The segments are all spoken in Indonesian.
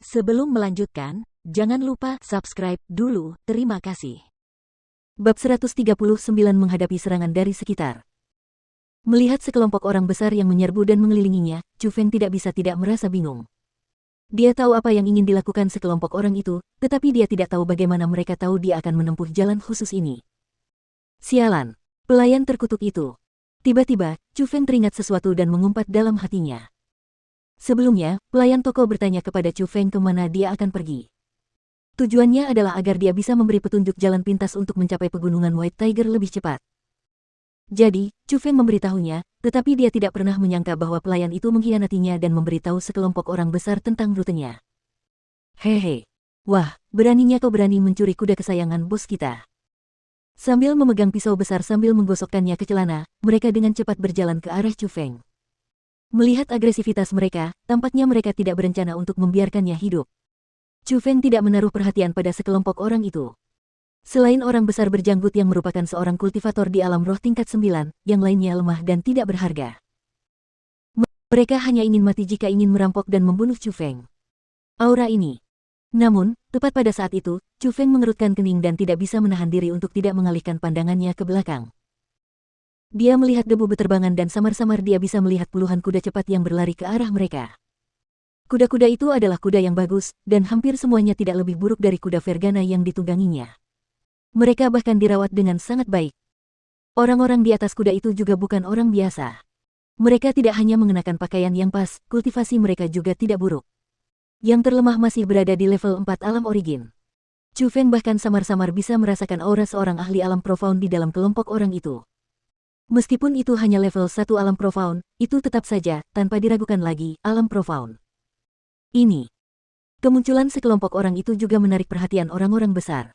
Sebelum melanjutkan, jangan lupa subscribe dulu, terima kasih. Bab 139 menghadapi serangan dari sekitar. Melihat sekelompok orang besar yang menyerbu dan mengelilinginya, Chu Feng tidak bisa tidak merasa bingung. Dia tahu apa yang ingin dilakukan sekelompok orang itu, tetapi dia tidak tahu bagaimana mereka tahu dia akan menempuh jalan khusus ini. Sialan, pelayan terkutuk itu. Tiba-tiba, Chu Feng teringat sesuatu dan mengumpat dalam hatinya. Sebelumnya, pelayan toko bertanya kepada Chu Feng kemana dia akan pergi. Tujuannya adalah agar dia bisa memberi petunjuk jalan pintas untuk mencapai pegunungan White Tiger lebih cepat. Jadi, Chu Feng memberitahunya, tetapi dia tidak pernah menyangka bahwa pelayan itu mengkhianatinya dan memberitahu sekelompok orang besar tentang rutenya. Hehe. Wah, beraninya kau berani mencuri kuda kesayangan bos kita. Sambil memegang pisau besar sambil menggosokkannya ke celana, mereka dengan cepat berjalan ke arah Chu Feng. Melihat agresivitas mereka, tampaknya mereka tidak berencana untuk membiarkannya hidup. Chu Feng tidak menaruh perhatian pada sekelompok orang itu. Selain orang besar berjanggut yang merupakan seorang kultivator di alam roh tingkat 9, yang lainnya lemah dan tidak berharga. Mereka hanya ingin mati jika ingin merampok dan membunuh Chu Feng. Aura ini. Namun, tepat pada saat itu, Chu Feng mengerutkan kening dan tidak bisa menahan diri untuk tidak mengalihkan pandangannya ke belakang. Dia melihat debu beterbangan dan samar-samar dia bisa melihat puluhan kuda cepat yang berlari ke arah mereka. Kuda-kuda itu adalah kuda yang bagus, dan hampir semuanya tidak lebih buruk dari kuda Vergana yang ditungganginya. Mereka bahkan dirawat dengan sangat baik. Orang-orang di atas kuda itu juga bukan orang biasa. Mereka tidak hanya mengenakan pakaian yang pas, kultivasi mereka juga tidak buruk. Yang terlemah masih berada di level 4 alam origin. Chu Feng bahkan samar-samar bisa merasakan aura seorang ahli alam profound di dalam kelompok orang itu. Meskipun itu hanya level 1 alam profound, itu tetap saja, tanpa diragukan lagi, alam profound. Ini. Kemunculan sekelompok orang itu juga menarik perhatian orang-orang besar.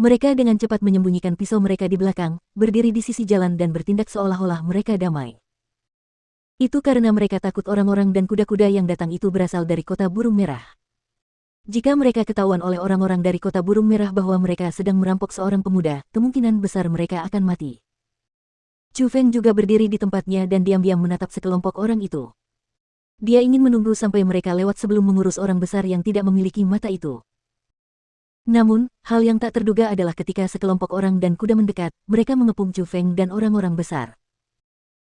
Mereka dengan cepat menyembunyikan pisau mereka di belakang, berdiri di sisi jalan dan bertindak seolah-olah mereka damai. Itu karena mereka takut orang-orang dan kuda-kuda yang datang itu berasal dari kota burung merah. Jika mereka ketahuan oleh orang-orang dari kota burung merah bahwa mereka sedang merampok seorang pemuda, kemungkinan besar mereka akan mati. Chu Feng juga berdiri di tempatnya dan diam-diam menatap sekelompok orang itu. Dia ingin menunggu sampai mereka lewat sebelum mengurus orang besar yang tidak memiliki mata itu. Namun, hal yang tak terduga adalah ketika sekelompok orang dan kuda mendekat, mereka mengepung Chu Feng dan orang-orang besar.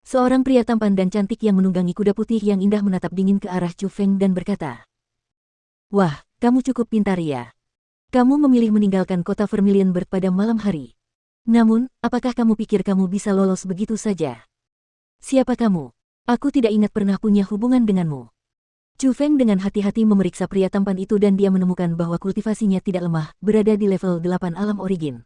Seorang pria tampan dan cantik yang menunggangi kuda putih yang indah menatap dingin ke arah Chu Feng dan berkata, "Wah, kamu cukup pintar ya. Kamu memilih meninggalkan kota Vermilion Bird pada malam hari. Namun, apakah kamu pikir kamu bisa lolos begitu saja? Siapa kamu? Aku tidak ingat pernah punya hubungan denganmu." Chu Feng dengan hati-hati memeriksa pria tampan itu dan dia menemukan bahwa kultivasinya tidak lemah, berada di level 8 alam origin.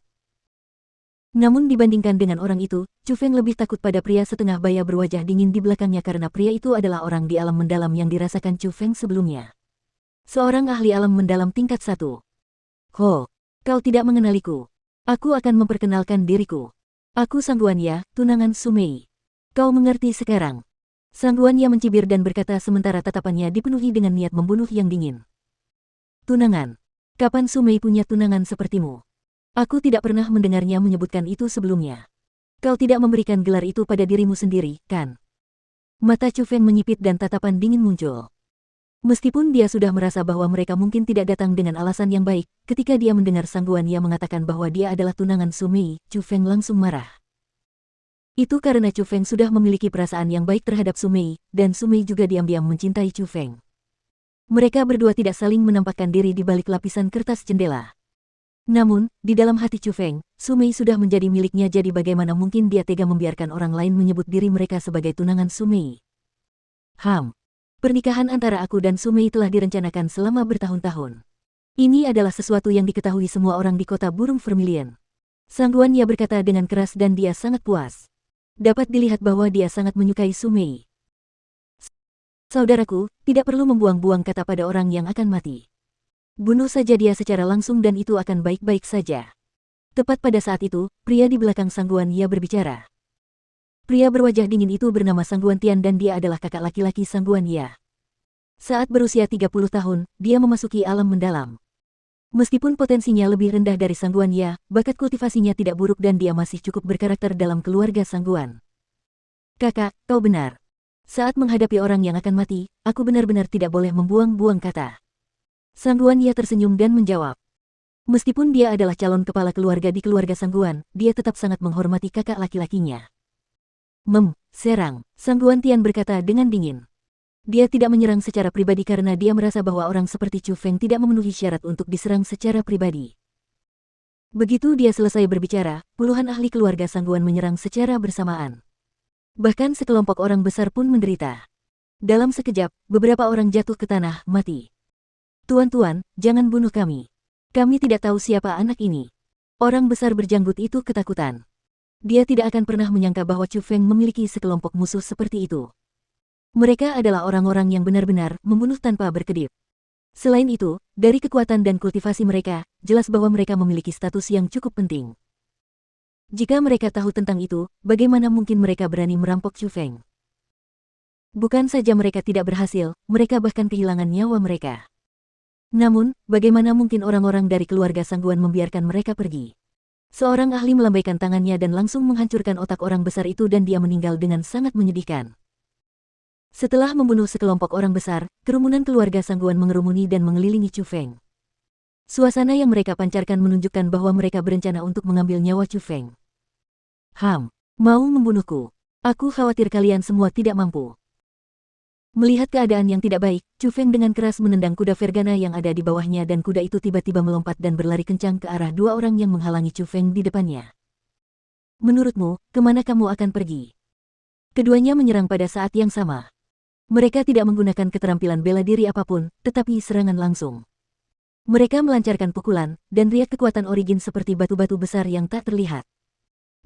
Namun dibandingkan dengan orang itu, Chu Feng lebih takut pada pria setengah baya berwajah dingin di belakangnya karena pria itu adalah orang di alam mendalam yang dirasakan Chu Feng sebelumnya. Seorang ahli alam mendalam tingkat 1. Ho, kau tidak mengenaliku. Aku akan memperkenalkan diriku. Aku Sang Guanya, tunangan Sumei. Kau mengerti sekarang? Sang Guanya mencibir dan berkata sementara tatapannya dipenuhi dengan niat membunuh yang dingin. Tunangan? Kapan Sumei punya tunangan sepertimu? Aku tidak pernah mendengarnya menyebutkan itu sebelumnya. Kau tidak memberikan gelar itu pada dirimu sendiri, kan? Mata Chu Feng menyipit dan tatapan dingin muncul. Meskipun dia sudah merasa bahwa mereka mungkin tidak datang dengan alasan yang baik, ketika dia mendengar Sang Guanya mengatakan bahwa dia adalah tunangan Sumei, Chu Feng langsung marah. Itu karena Chu Feng sudah memiliki perasaan yang baik terhadap Sumei, dan Sumei juga diam-diam mencintai Chu Feng. Mereka berdua tidak saling menampakkan diri di balik lapisan kertas jendela. Namun, di dalam hati Chu Feng, Sumei sudah menjadi miliknya jadi bagaimana mungkin dia tega membiarkan orang lain menyebut diri mereka sebagai tunangan Sumei. Pernikahan antara aku dan Sumei telah direncanakan selama bertahun-tahun. Ini adalah sesuatu yang diketahui semua orang di kota burung Vermilion. Sang Guanya berkata dengan keras dan dia sangat puas. Dapat dilihat bahwa dia sangat menyukai Sumei. Saudaraku, tidak perlu membuang-buang kata pada orang yang akan mati. Bunuh saja dia secara langsung dan itu akan baik-baik saja. Tepat pada saat itu, pria di belakang Sang Guanya berbicara. Pria berwajah dingin itu bernama Sang Guantian dan dia adalah kakak laki-laki Sang Guanya. Saat berusia 30 tahun, dia memasuki alam mendalam. Meskipun potensinya lebih rendah dari Sang Guanya, bakat kultivasinya tidak buruk dan dia masih cukup berkarakter dalam keluarga Sang Guan. Kakak, kau benar. Saat menghadapi orang yang akan mati, aku benar-benar tidak boleh membuang-buang kata. Sangguan ia tersenyum dan menjawab. Meskipun dia adalah calon kepala keluarga di keluarga Sangguan, dia tetap sangat menghormati kakak laki-lakinya. Serang, Sangguan Tian berkata dengan dingin. Dia tidak menyerang secara pribadi karena dia merasa bahwa orang seperti Chu Feng tidak memenuhi syarat untuk diserang secara pribadi. Begitu dia selesai berbicara, puluhan ahli keluarga Sangguan menyerang secara bersamaan. Bahkan sekelompok orang besar pun menderita. Dalam sekejap, beberapa orang jatuh ke tanah, mati. Tuan-tuan, jangan bunuh kami. Kami tidak tahu siapa anak ini. Orang besar berjanggut itu ketakutan. Dia tidak akan pernah menyangka bahwa Chu Feng memiliki sekelompok musuh seperti itu. Mereka adalah orang-orang yang benar-benar membunuh tanpa berkedip. Selain itu, dari kekuatan dan kultivasi mereka, jelas bahwa mereka memiliki status yang cukup penting. Jika mereka tahu tentang itu, bagaimana mungkin mereka berani merampok Chu Feng? Bukan saja mereka tidak berhasil, mereka bahkan kehilangan nyawa mereka. Namun, bagaimana mungkin orang-orang dari keluarga Sangguan membiarkan mereka pergi? Seorang ahli melambaikan tangannya dan langsung menghancurkan otak orang besar itu dan dia meninggal dengan sangat menyedihkan. Setelah membunuh sekelompok orang besar, kerumunan keluarga Sangguan mengerumuni dan mengelilingi Chu Feng. Suasana yang mereka pancarkan menunjukkan bahwa mereka berencana untuk mengambil nyawa Chu Feng. Mau membunuhku? Aku khawatir kalian semua tidak mampu. Melihat keadaan yang tidak baik, Chu Feng dengan keras menendang kuda Vergana yang ada di bawahnya dan kuda itu tiba-tiba melompat dan berlari kencang ke arah dua orang yang menghalangi Chu Feng di depannya. Menurutmu, kemana kamu akan pergi? Keduanya menyerang pada saat yang sama. Mereka tidak menggunakan keterampilan bela diri apapun, tetapi serangan langsung. Mereka melancarkan pukulan, dan riak kekuatan origin seperti batu-batu besar yang tak terlihat.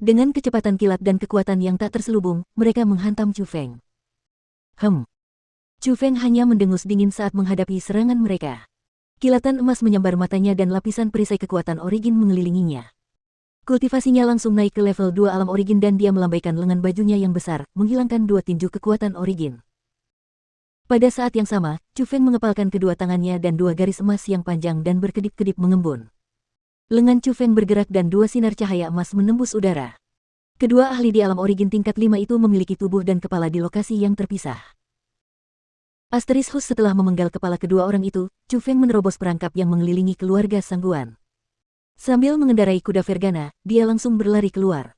Dengan kecepatan kilat dan kekuatan yang tak terselubung, mereka menghantam Chu Feng. Chu Feng hanya mendengus dingin saat menghadapi serangan mereka. Kilatan emas menyambar matanya dan lapisan perisai kekuatan origin mengelilinginya. Kultivasinya langsung naik ke level 2 alam origin dan dia melambaikan lengan bajunya yang besar, menghilangkan dua tinju kekuatan origin. Pada saat yang sama, Chu Feng mengepalkan kedua tangannya dan dua garis emas yang panjang dan berkedip-kedip mengembun. Lengan Chu Feng bergerak dan dua sinar cahaya emas menembus udara. Kedua ahli di alam origin tingkat 5 itu memiliki tubuh dan kepala di lokasi yang terpisah. Asterishus setelah memenggal kepala kedua orang itu, Chu Feng menerobos perangkap yang mengelilingi keluarga Sangguan. Sambil mengendarai kuda Vergana, dia langsung berlari keluar.